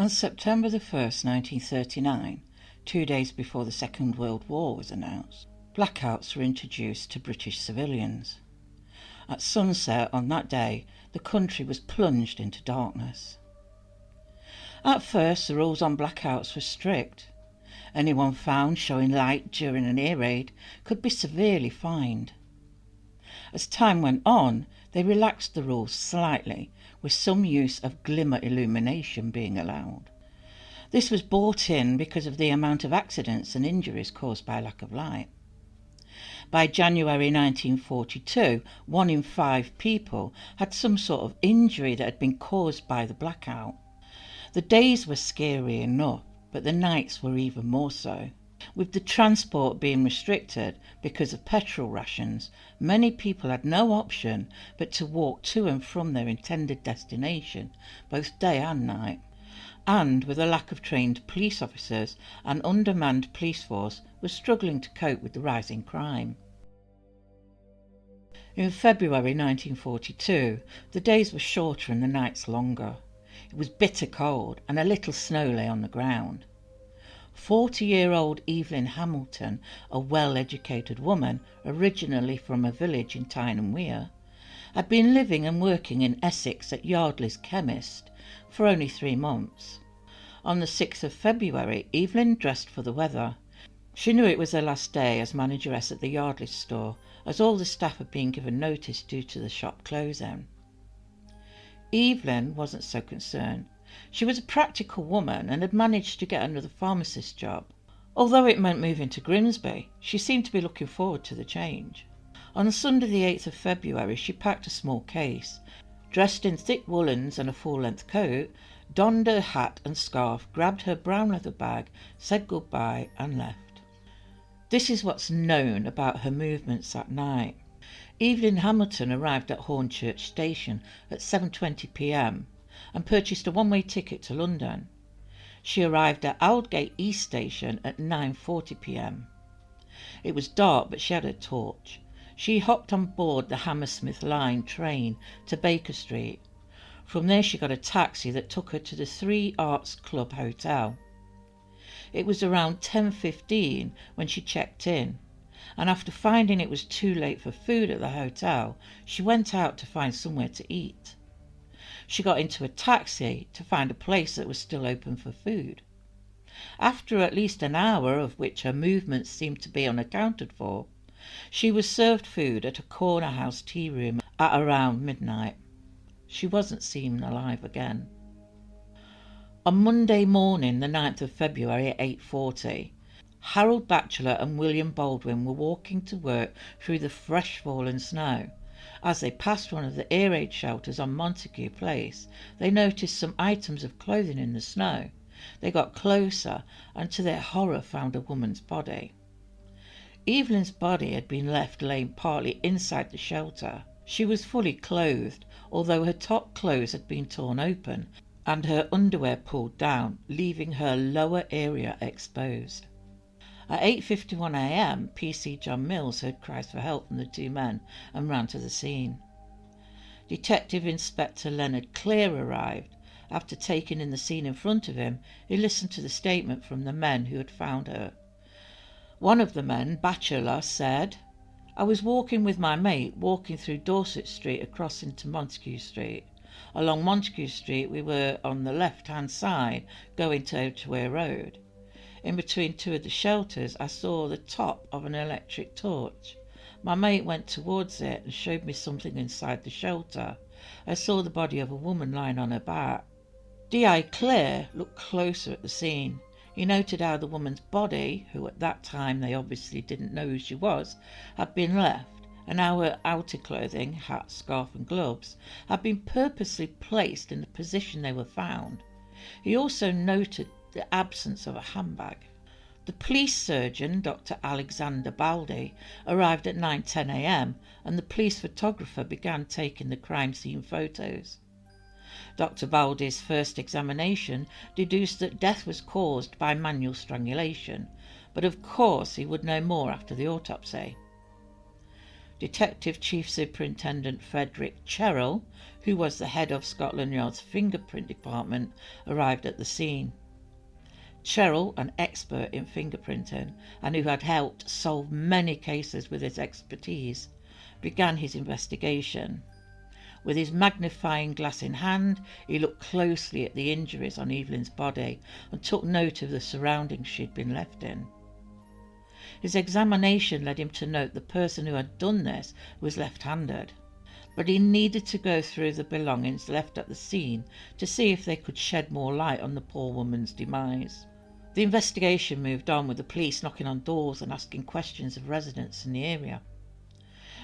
On September the 1st, 1939, 2 days before the Second World War was announced, blackouts were introduced to British civilians. At sunset on that day, the country was plunged into darkness. At first, the rules on blackouts were strict. Anyone found showing light during an air raid could be severely fined. As time went on, they relaxed the rules slightly, with some use of glimmer illumination being allowed. This was brought in because of the amount of accidents and injuries caused by lack of light. By January 1942, 1 in 5 people had some sort of injury that had been caused by the blackout. The days were scary enough, but the nights were even more so. With the transport being restricted because of petrol rations, many people had no option but to walk to and from their intended destination, both day and night. And with a lack of trained police officers, an undermanned police force was struggling to cope with the rising crime. In February 1942, the days were shorter and the nights longer. It was bitter cold and a little snow lay on the ground. 40-year-old Evelyn Hamilton, a well-educated woman, originally from a village in Tyne and Wear, had been living and working in Essex at Yardley's chemist for only 3 months. On the 6th of February, Evelyn dressed for the weather. She knew it was her last day as manageress at the Yardley's store, as all the staff had been given notice due to the shop closing. Evelyn wasn't so concerned. She was a practical woman and had managed to get another pharmacist job. Although it meant moving to Grimsby, she seemed to be looking forward to the change. On Sunday the 8th of February, she packed a small case, dressed in thick woolens and a full-length coat, donned her hat and scarf, grabbed her brown leather bag, said goodbye and left. This is what's known about her movements that night. Evelyn Hamilton arrived at Hornchurch Station at 7:20 p.m. and purchased a one-way ticket to London. She arrived at Aldgate East Station at 9:40 p.m. It was dark, but she had a torch. She hopped on board the Hammersmith Line train to Baker Street. From there she got a taxi that took her to the Three Arts Club Hotel. It was around 10:15 when she checked in, and after finding it was too late for food at the hotel, she went out to find somewhere to eat. She got into a taxi to find a place that was still open for food. After at least an hour, of which her movements seemed to be unaccounted for, she was served food at a corner house tea room at around midnight. She wasn't seen alive again. On Monday morning, the 9th of February at 8:40, Harold Batchelor and William Baldwin were walking to work through the fresh fallen snow. As they passed one of the air raid shelters on Montague Place, they noticed some items of clothing in the snow. They got closer and to their horror found a woman's body. Evelyn's body had been left laying partly inside the shelter. She was fully clothed, although her top clothes had been torn open and her underwear pulled down, leaving her lower area exposed. At 8:51 a.m, PC John Mills heard cries for help from the 2 men and ran to the scene. Detective Inspector Leonard Clear arrived. After taking in the scene in front of him, he listened to the statement from the men who had found her. One of the men, Batchelor, said, "I was walking with my mate, walking through Dorset Street across into Montague Street. Along Montague Street we were on the left-hand side, going to Edgware Road. In between 2 of the shelters I saw the top of an electric torch. My mate went towards it and showed me something inside the shelter. I saw the body of a woman lying on her back." D.I. Clear looked closer at the scene. He noted how the woman's body, who at that time they obviously didn't know who she was, had been left, and how her outer clothing, hat, scarf and gloves, had been purposely placed in the position they were found. He also noted the absence of a handbag. The police surgeon, Dr. Alexander Baldy, arrived at 9:10 a.m, and the police photographer began taking the crime scene photos. Dr. Baldy's first examination deduced that death was caused by manual strangulation, but of course he would know more after the autopsy. Detective Chief Superintendent Frederick Cummins, who was the head of Scotland Yard's fingerprint department, arrived at the scene. Cummins, an expert in fingerprinting and who had helped solve many cases with his expertise, began his investigation. With his magnifying glass in hand, he looked closely at the injuries on Evelyn's body and took note of the surroundings she'd been left in. His examination led him to note the person who had done this was left-handed, but he needed to go through the belongings left at the scene to see if they could shed more light on the poor woman's demise. The investigation moved on, with the police knocking on doors and asking questions of residents in the area.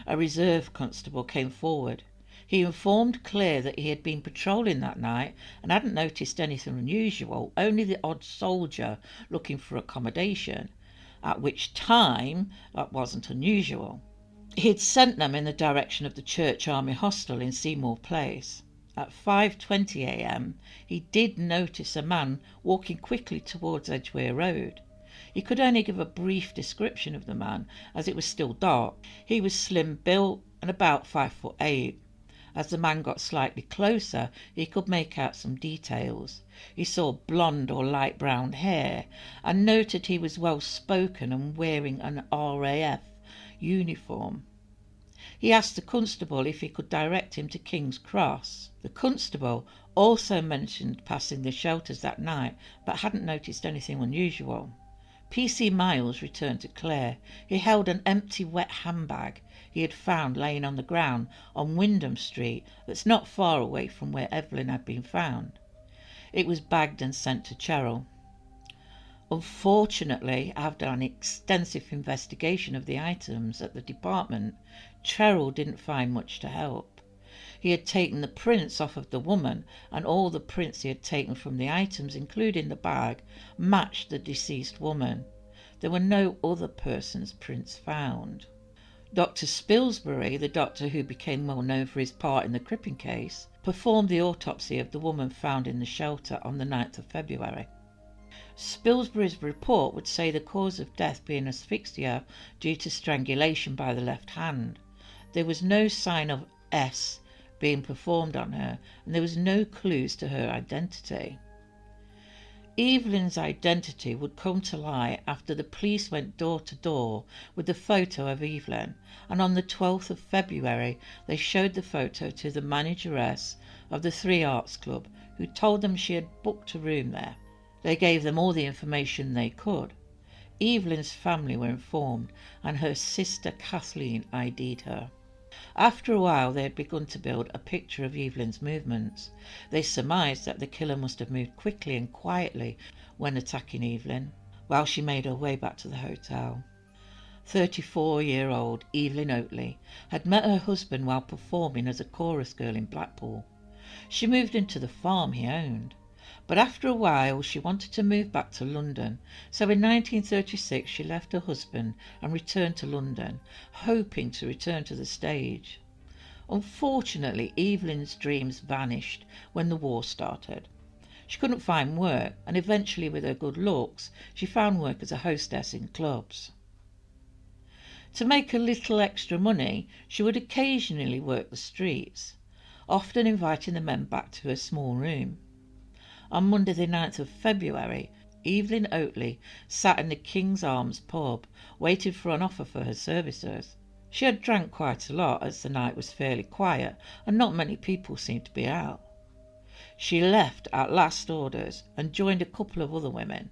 A reserve constable came forward. He informed Claire that he had been patrolling that night and hadn't noticed anything unusual, only the odd soldier looking for accommodation, at which time that wasn't unusual. He had sent them in the direction of the Church Army Hostel in Seymour Place. At 5:20 a.m. he did notice a man walking quickly towards Edgware Road. He could only give a brief description of the man, as it was still dark. He was slim built and about 5'8". As the man got slightly closer, he could make out some details. He saw blonde or light brown hair and noted he was well spoken and wearing an RAF uniform. He asked the constable if he could direct him to King's Cross. The constable also mentioned passing the shelters that night, but hadn't noticed anything unusual. PC Miles returned to Claire. He held an empty wet handbag he had found laying on the ground on Wyndham Street, that's not far away from where Evelyn had been found. It was bagged and sent to Cheryl. Unfortunately, after an extensive investigation of the items at the department, Cheryl didn't find much to help. He had taken the prints off of the woman, and all the prints he had taken from the items, including the bag, matched the deceased woman. There were no other person's prints found. Dr. Spilsbury, the doctor who became well known for his part in the Crippen case, performed the autopsy of the woman found in the shelter on the 9th of February. Spilsbury's report would say the cause of death being asphyxia due to strangulation by the left hand. There was no sign of S being performed on her, and there was no clues to her identity. Evelyn's identity would come to light after the police went door to door with the photo of Evelyn, and on the 12th of February they showed the photo to the manageress of the Three Arts Club, who told them she had booked a room there. They gave them all the information they could. Evelyn's family were informed, and her sister Kathleen ID'd her. After a while they had begun to build a picture of Evelyn's movements. They surmised that the killer must have moved quickly and quietly when attacking Evelyn, while she made her way back to the hotel. 34-year-old Evelyn Oatley had met her husband while performing as a chorus girl in Blackpool. She moved into the farm he owned, but after a while she wanted to move back to London, so in 1936 she left her husband and returned to London, hoping to return to the stage. Unfortunately, Evelyn's dreams vanished when the war started. She couldn't find work, and eventually, with her good looks, she found work as a hostess in clubs. To make a little extra money, she would occasionally work the streets, often inviting the men back to her small room. On Monday the 9th of February, Evelyn Oatley sat in the King's Arms pub, waiting for an offer for her services. She had drank quite a lot, as the night was fairly quiet and not many people seemed to be out. She left at last orders and joined a couple of other women.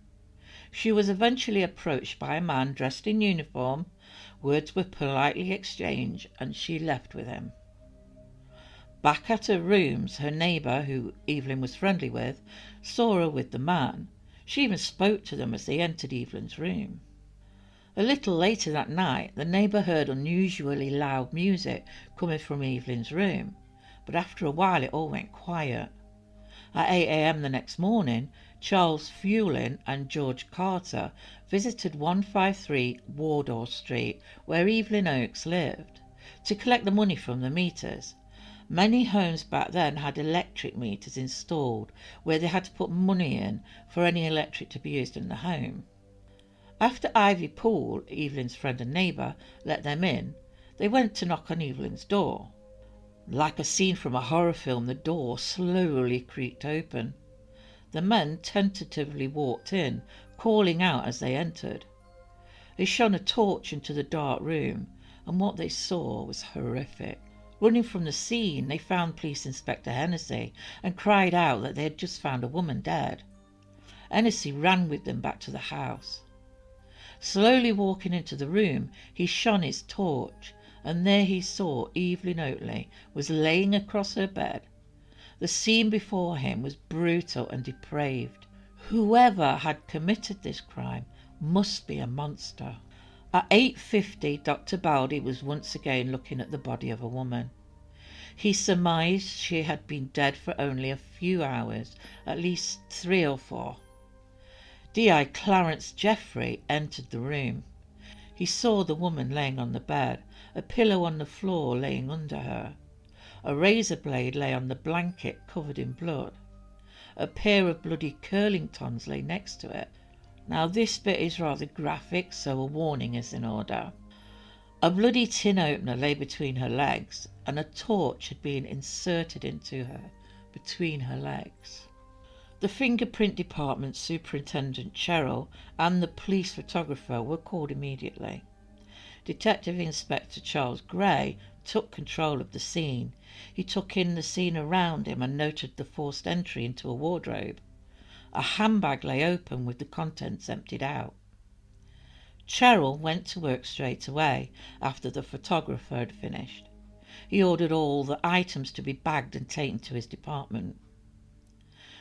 She was eventually approached by a man dressed in uniform. Words were politely exchanged and she left with him. Back at her rooms, her neighbour, who Evelyn was friendly with, saw her with the man. She even spoke to them as they entered Evelyn's room. A little later that night, the neighbour heard unusually loud music coming from Evelyn's room, but after a while it all went quiet. At 8 a.m. the next morning, Charles Fewlin and George Carter visited 153 Wardour Street, where Evelyn Oakes lived, to collect the money from the meters. Many homes back then had electric meters installed where they had to put money in for any electric to be used in the home. After Ivy Poole, Evelyn's friend and neighbour, let them in, They went to knock on Evelyn's door. Like a scene from a horror film, the door slowly creaked open. The men tentatively walked in, calling out as they entered. They shone a torch into the dark room, and what they saw was horrific. Running from the scene, they found Police Inspector Hennessy and cried out that they had just found a woman dead. Hennessy ran with them back to the house. Slowly walking into the room, he shone his torch, and there he saw Evelyn Oatley was laying across her bed. The scene before him was brutal and depraved. Whoever had committed this crime must be a monster. At 8:50, Dr. Baldy was once again looking at the body of a woman. He surmised she had been dead for only a few hours, at least 3 or 4. D.I. Clarence Jeffrey entered the room. He saw the woman laying on the bed, a pillow on the floor laying under her. A razor blade lay on the blanket covered in blood. A pair of bloody curling-tons lay next to it. Now this bit is rather graphic, so a warning is in order. A bloody tin opener lay between her legs, and a torch had been inserted into her between her legs. The fingerprint department superintendent Cheryl and the police photographer were called immediately. Detective Inspector Charles Gray took control of the scene. He took in the scene around him and noted the forced entry into a wardrobe. A handbag lay open with the contents emptied out. Cheryl went to work straight away after the photographer had finished. He ordered all the items to be bagged and taken to his department.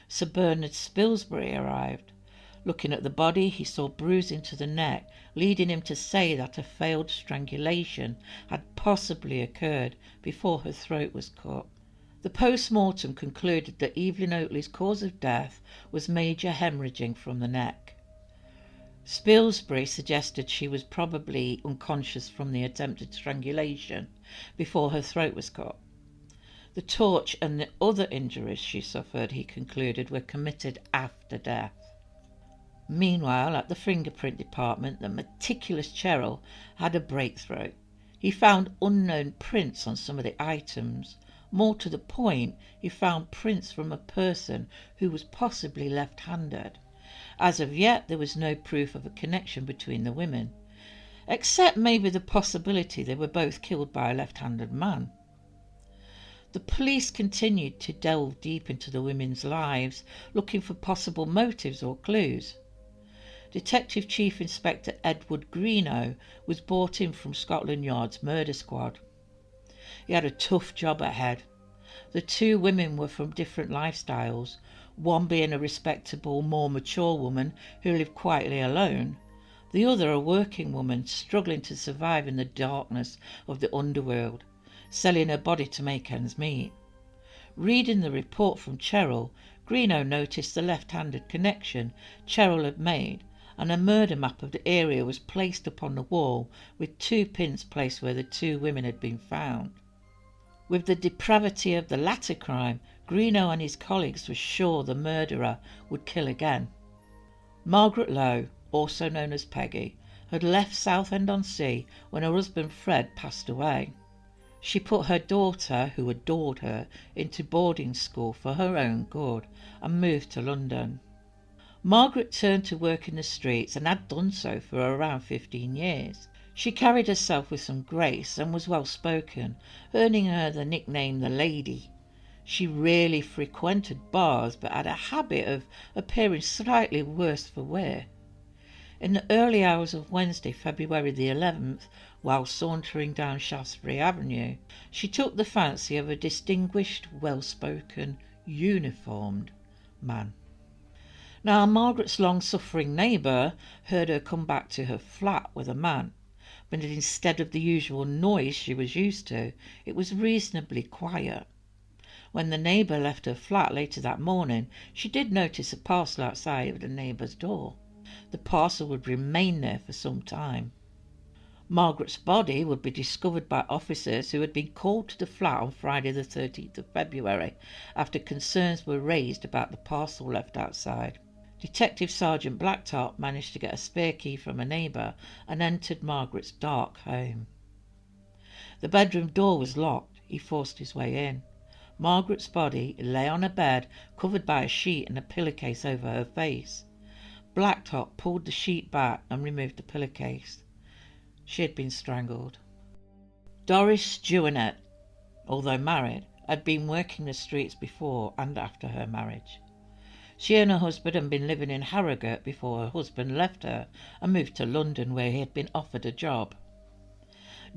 Sir Bernard Spilsbury arrived. Looking at the body, he saw bruising to the neck, leading him to say that a failed strangulation had possibly occurred before her throat was cut. The post-mortem concluded that Evelyn Oatley's cause of death was major hemorrhaging from the neck. Spilsbury suggested she was probably unconscious from the attempted strangulation before her throat was cut. The torch and the other injuries she suffered, he concluded, were committed after death. Meanwhile, at the fingerprint department, the meticulous Cheryl had a breakthrough. He found unknown prints on some of the items. More to the point, he found prints from a person who was possibly left-handed. As of yet, there was no proof of a connection between the women, except maybe the possibility they were both killed by a left-handed man. The police continued to delve deep into the women's lives, looking for possible motives or clues. Detective Chief Inspector Edward Greenough was brought in from Scotland Yard's murder squad. He had a tough job ahead. The 2 women were from different lifestyles, one being a respectable, more mature woman who lived quietly alone, the other a working woman struggling to survive in the darkness of the underworld, selling her body to make ends meet. Reading the report from Cheryl, Greenough noticed the left-handed connection Cheryl had made, and a murder map of the area was placed upon the wall with 2 pins placed where the 2 women had been found. With the depravity of the latter crime, Greenough and his colleagues were sure the murderer would kill again. Margaret Lowe, also known as Peggy, had left Southend-on-Sea when her husband Fred passed away. She put her daughter, who adored her, into boarding school for her own good and moved to London. Margaret turned to work in the streets and had done so for around 15 years. She carried herself with some grace and was well spoken, earning her the nickname the Lady. She rarely frequented bars but had a habit of appearing slightly worse for wear. In the early hours of Wednesday, February the 11th, while sauntering down Shaftesbury Avenue, she took the fancy of a distinguished, well-spoken, uniformed man. Now, Margaret's long-suffering neighbour heard her come back to her flat with a man, but instead of the usual noise she was used to, it was reasonably quiet. When the neighbour left her flat later that morning, she did notice a parcel outside of the neighbour's door. The parcel would remain there for some time. Margaret's body would be discovered by officers who had been called to the flat on Friday the 13th of February after concerns were raised about the parcel left outside. Detective Sergeant Blackout managed to get a spare key from a neighbour and entered Margaret's dark home. The bedroom door was locked. He forced his way in. Margaret's body lay on a bed covered by a sheet and a pillowcase over her face. Blackout pulled the sheet back and removed the pillowcase. She had been strangled. Doris Juanet, although married, had been working the streets before and after her marriage. She and her husband had been living in Harrogate before her husband left her and moved to London, where he had been offered a job.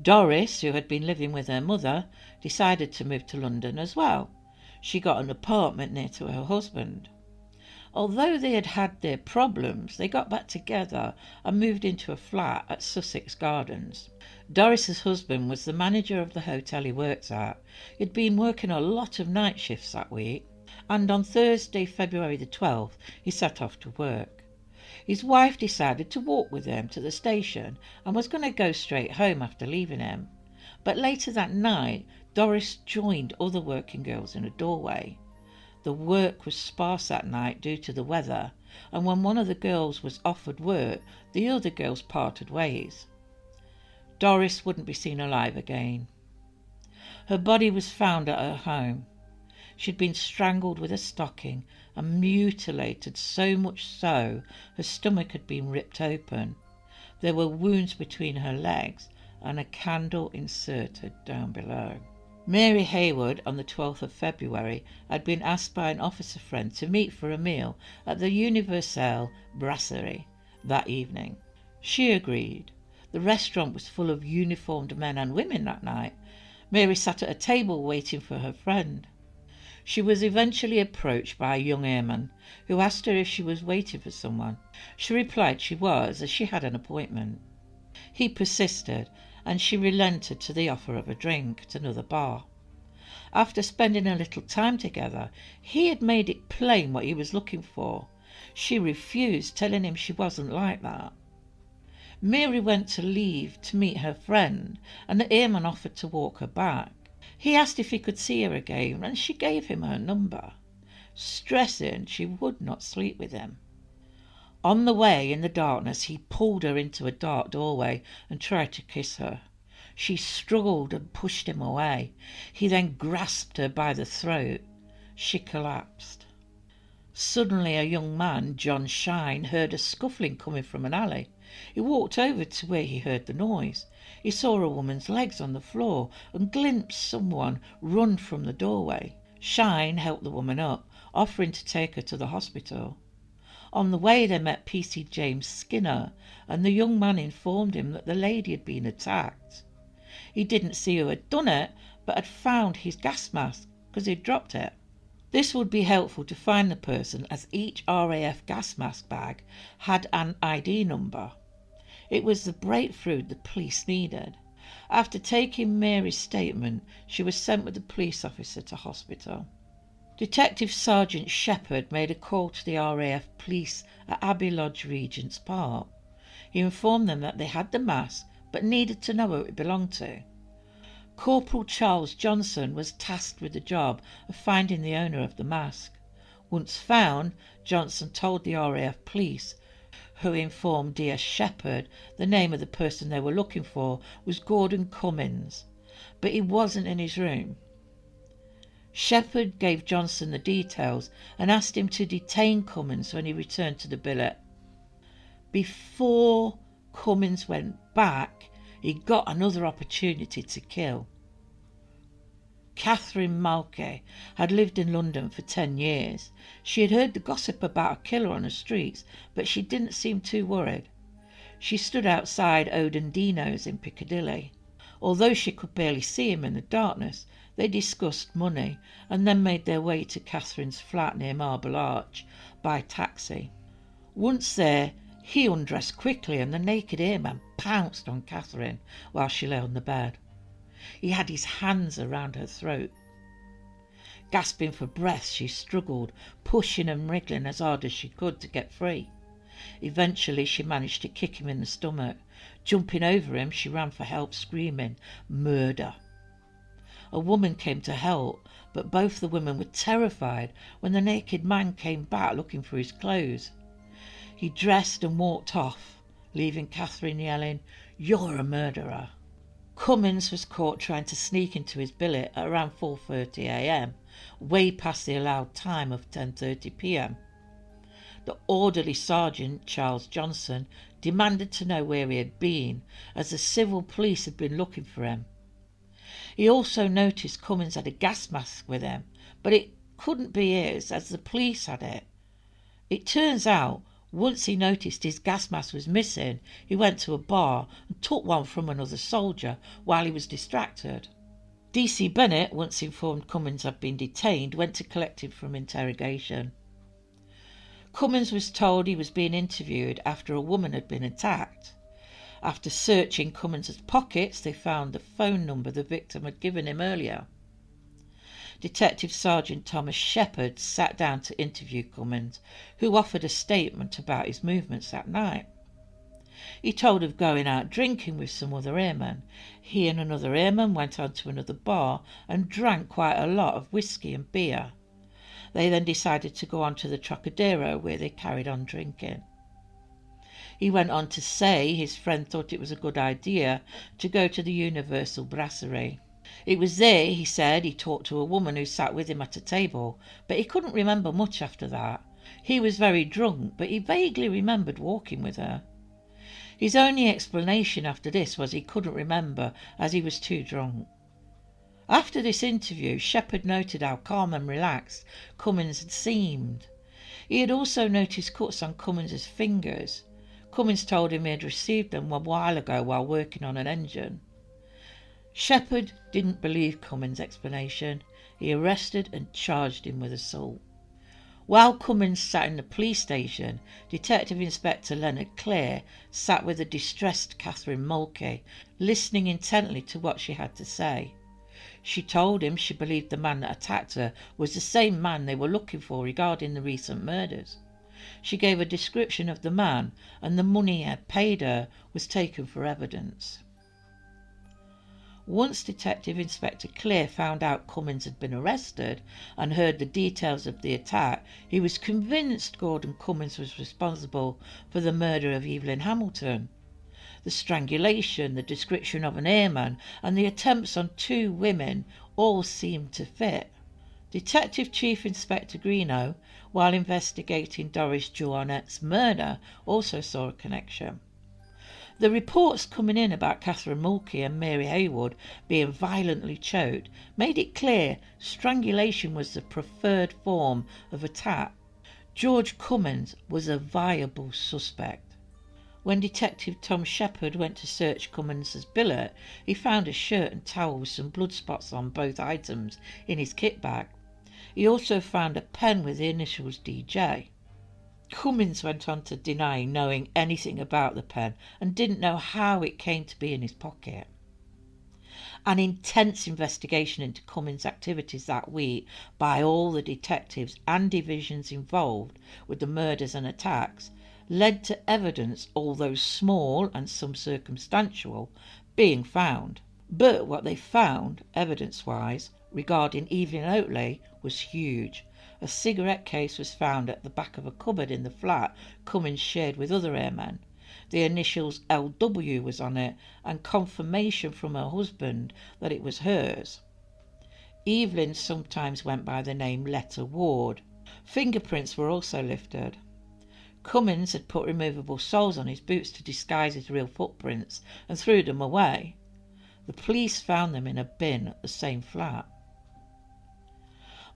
Doris, who had been living with her mother, decided to move to London as well. She got an apartment near to her husband. Although they had had their problems, they got back together and moved into a flat at Sussex Gardens. Doris's husband was the manager of the hotel he worked at. He'd been working a lot of night shifts that week, and on Thursday, February the 12th, he set off to work. His wife decided to walk with him to the station and was going to go straight home after leaving him. But later that night, Doris joined other working girls in a doorway. The work was sparse that night due to the weather, and when one of the girls was offered work, the other girls parted ways. Doris wouldn't be seen alive again. Her body was found at her home. She'd been strangled with a stocking and mutilated, so much so her stomach had been ripped open. There were wounds between her legs and a candle inserted down below. Mary Hayward, on the 12th of February, had been asked by an officer friend to meet for a meal at the Universelle Brasserie that evening. She agreed. The restaurant was full of uniformed men and women that night. Mary sat at a table waiting for her friend. She was eventually approached by a young airman who asked her if she was waiting for someone. She replied she was, as she had an appointment. He persisted, and she relented to the offer of a drink at another bar. After spending a little time together, he had made it plain what he was looking for. She refused, telling him she wasn't like that. Mary went to leave to meet her friend, and the airman offered to walk her back. He asked if he could see her again, and she gave him her number, stressing she would not sleep with him. On the way, in the darkness, he pulled her into a dark doorway and tried to kiss her. She struggled and pushed him away. He then grasped her by the throat. She collapsed. Suddenly a young man, John Shine, heard a scuffling coming from an alley. He walked over to where he heard the noise. He saw a woman's legs on the floor and glimpsed someone run from the doorway. Shine helped the woman up, offering to take her to the hospital. On the way they met PC James Skinner, and the young man informed him that the lady had been attacked. He didn't see who had done it, but had found his gas mask because he'd dropped it. This would be helpful to find the person, as each RAF gas mask bag had an ID number. It was the breakthrough the police needed. After taking Mary's statement, she was sent with the police officer to hospital. Detective Sergeant Shepherd made a call to the RAF police at Abbey Lodge Regent's Park. He informed them that they had the mask but needed to know who it belonged to. Corporal Charles Johnson was tasked with the job of finding the owner of the mask. Once found, Johnson told the RAF police, who informed DS Shepherd the name of the person they were looking for was Gordon Cummins, but he wasn't in his room. Shepherd gave Johnson the details and asked him to detain Cummins when he returned to the billet. Before Cummins went back, he got another opportunity to kill. Catherine Malke had lived in London for 10 years. She had heard the gossip about a killer on the streets, but she didn't seem too worried. She stood outside Odendino's in Piccadilly. Although she could barely see him in the darkness, they discussed money and then made their way to Catherine's flat near Marble Arch by taxi. Once there, he undressed quickly and the naked airman pounced on Catherine while she lay on the bed. He had his hands around her throat. Gasping for breath, she struggled, pushing and wriggling as hard as she could to get free. Eventually she managed to kick him in the stomach. Jumping over him, she ran for help, screaming, "Murder!" A woman came to help, but both the women were terrified when the naked man came back looking for his clothes. He dressed and walked off, leaving Catherine yelling, "You're a murderer!" Cummins was caught trying to sneak into his billet at around 4:30 a.m, way past the allowed time of 10:30 p.m. The orderly sergeant, Charles Johnson, demanded to know where he had been, as the civil police had been looking for him. He also noticed Cummins had a gas mask with him, but it couldn't be his, as the police had it. It turns out, once he noticed his gas mask was missing, he went to a bar and took one from another soldier while he was distracted. D.C. Bennett, once informed Cummins had been detained, went to collect him from interrogation. Cummins was told he was being interviewed after a woman had been attacked. After searching Cummins' pockets, they found the phone number the victim had given him earlier. Detective Sergeant Thomas Shepherd sat down to interview Cummins, who offered a statement about his movements that night. He told of going out drinking with some other airmen. He and another airman went on to another bar and drank quite a lot of whiskey and beer. They then decided to go on to the Trocadero, where they carried on drinking. He went on to say his friend thought it was a good idea to go to the Universal Brasserie. It was there, he said, he talked to a woman who sat with him at a table, but he couldn't remember much after that. He was very drunk, but he vaguely remembered walking with her. His only explanation after this was he couldn't remember, as he was too drunk. After this interview, Shepherd noted how calm and relaxed Cummins had seemed. He had also noticed cuts on Cummins' fingers. Cummins told him he had received them a while ago while working on an engine. Shepherd didn't believe Cummins' explanation. He arrested and charged him with assault. While Cummins sat in the police station, Detective Inspector Leonard Clare sat with the distressed Catherine Mulkey, listening intently to what she had to say. She told him she believed the man that attacked her was the same man they were looking for regarding the recent murders. She gave a description of the man, and the money he had paid her was taken for evidence. Once Detective Inspector Clare found out Cummins had been arrested and heard the details of the attack, he was convinced Gordon Cummins was responsible for the murder of Evelyn Hamilton. The strangulation, the description of an airman, and the attempts on 2 women all seemed to fit. Detective Chief Inspector Greeno, while investigating Doris Joannette's murder, also saw a connection. The reports coming in about Catherine Mulkey and Mary Haywood being violently choked made it clear strangulation was the preferred form of attack. George Cummins was a viable suspect. When Detective Tom Shepherd went to search Cummins' billet, he found a shirt and towel with some blood spots on both items in his kit bag. He also found a pen with the initials DJ. Cummins went on to deny knowing anything about the pen and didn't know how it came to be in his pocket. An intense investigation into Cummins' activities that week by all the detectives and divisions involved with the murders and attacks led to evidence, although small and some circumstantial, being found. But what they found, evidence-wise, regarding Evelyn Oatley was huge. A cigarette case was found at the back of a cupboard in the flat Cummins shared with other airmen. The initials LW was on it, and confirmation from her husband that it was hers. Evelyn sometimes went by the name Letta Ward. Fingerprints were also lifted. Cummins had put removable soles on his boots to disguise his real footprints and threw them away. The police found them in a bin at the same flat.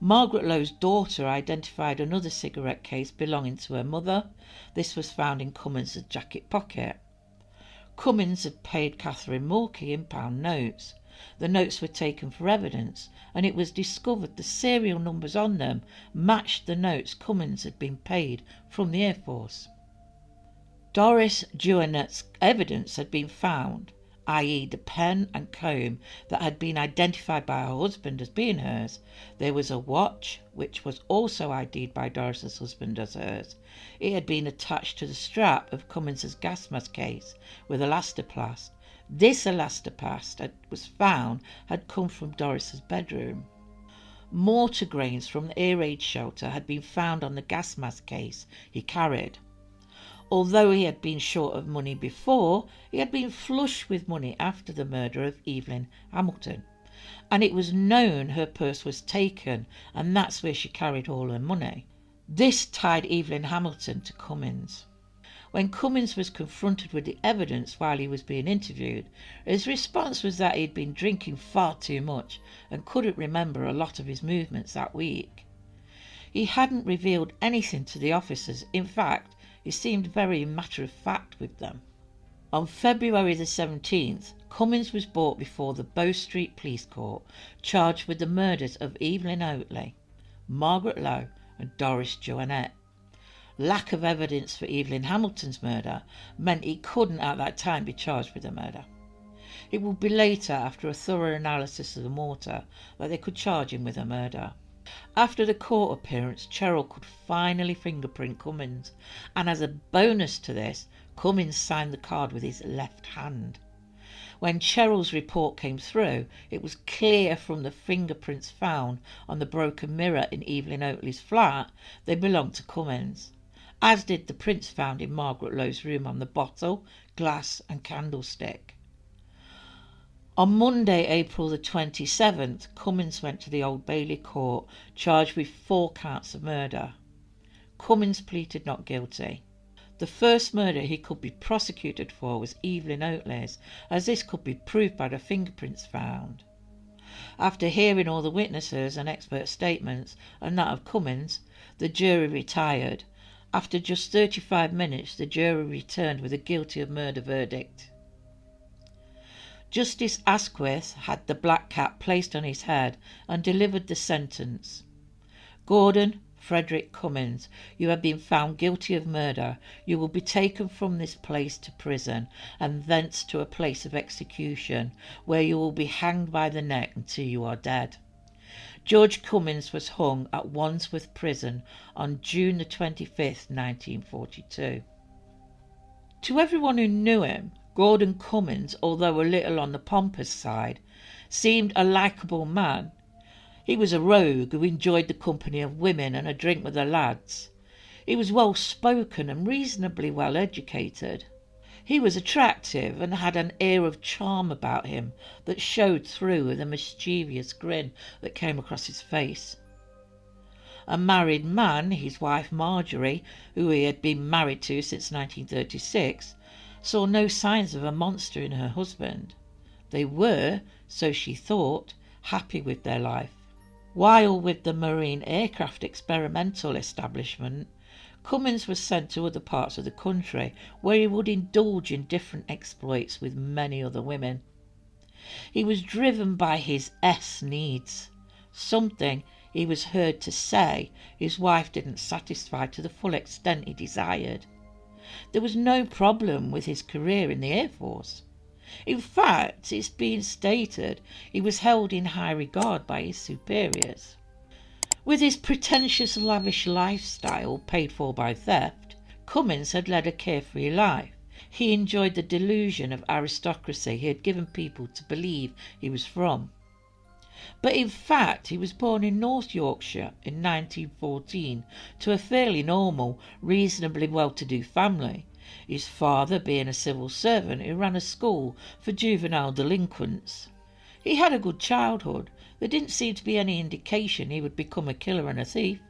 Margaret Lowe's daughter identified another cigarette case belonging to her mother. This was found in Cummins' jacket pocket. Cummins had paid Catherine Mulkey in pound notes. The notes were taken for evidence, and it was discovered the serial numbers on them matched the notes Cummins had been paid from the Air Force. Doris Joannette's evidence had been found, i.e. the pen and comb that had been identified by her husband as being hers. There was a watch, which was also ID'd by Doris's husband as hers. It had been attached to the strap of Cummins' gas mask case with elastoplast. This elastoplast that was found had come from Doris's bedroom. Mortar grains from the air raid shelter had been found on the gas mask case he carried. Although he had been short of money before, he had been flush with money after the murder of Evelyn Hamilton, and it was known her purse was taken, and that's where she carried all her money. This tied Evelyn Hamilton to Cummins. When Cummins was confronted with the evidence while he was being interviewed, his response was that he'd been drinking far too much and couldn't remember a lot of his movements that week. He hadn't revealed anything to the officers. In fact, he seemed very matter-of-fact with them. On February the 17th, Cummins was brought before the Bow Street Police Court, charged with the murders of Evelyn Oatley, Margaret Lowe and Doris Joannette. Lack of evidence for Evelyn Hamilton's murder meant he couldn't at that time be charged with the murder. It would be later, after a thorough analysis of the mortar, that they could charge him with a murder. After the court appearance, Cheryl could finally fingerprint Cummins, and as a bonus to this, Cummins signed the card with his left hand. When Cheryl's report came through, it was clear from the fingerprints found on the broken mirror in Evelyn Oatley's flat they belonged to Cummins, as did the prints found in Margaret Lowe's room on the bottle, glass and candlestick. On Monday, April the 27th, Cummins went to the Old Bailey Court, charged with 4 counts of murder. Cummins pleaded not guilty. The first murder he could be prosecuted for was Evelyn Oatley's, as this could be proved by the fingerprints found. After hearing all the witnesses and expert statements, and that of Cummins, the jury retired. After just 35 minutes, the jury returned with a guilty of murder verdict. Justice Asquith had the black cap placed on his head and delivered the sentence. Gordon Frederick Cummins, you have been found guilty of murder. You will be taken from this place to prison, and thence to a place of execution, where you will be hanged by the neck until you are dead. George Cummins was hung at Wandsworth Prison on June the 25th, 1942. To everyone who knew him, Gordon Cummins, although a little on the pompous side, seemed a likeable man. He was a rogue who enjoyed the company of women and a drink with the lads. He was well spoken and reasonably well educated. He was attractive and had an air of charm about him that showed through with a mischievous grin that came across his face. A married man, his wife Marjorie, who he had been married to since 1936, saw no signs of a monster in her husband. They were, so she thought, happy with their life. While with the Marine Aircraft Experimental Establishment, Cummins was sent to other parts of the country where he would indulge in different exploits with many other women. He was driven by his needs, something he was heard to say his wife didn't satisfy to the full extent he desired. There was no problem with his career in the Air Force. In fact, it's been stated he was held in high regard by his superiors. With his pretentious lavish lifestyle paid for by theft, Cummins had led a carefree life. He enjoyed the delusion of aristocracy he had given people to believe he was from. But in fact, he was born in North Yorkshire in 1914 to a fairly normal, reasonably well-to-do family, his father being a civil servant who ran a school for juvenile delinquents. He had a good childhood. There didn't seem to be any indication he would become a killer and a thief.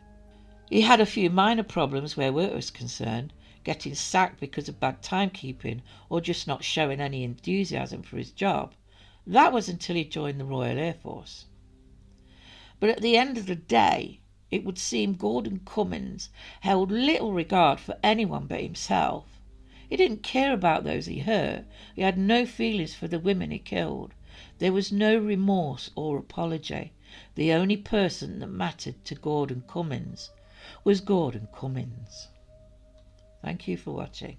He had a few minor problems where work was concerned, getting sacked because of bad timekeeping or just not showing any enthusiasm for his job. That was until he joined the Royal Air Force. But at the end of the day, it would seem Gordon Cummins held little regard for anyone but himself. He didn't care about those he hurt. He had no feelings for the women he killed. There was no remorse or apology. The only person that mattered to Gordon Cummins was Gordon Cummins. Thank you for watching.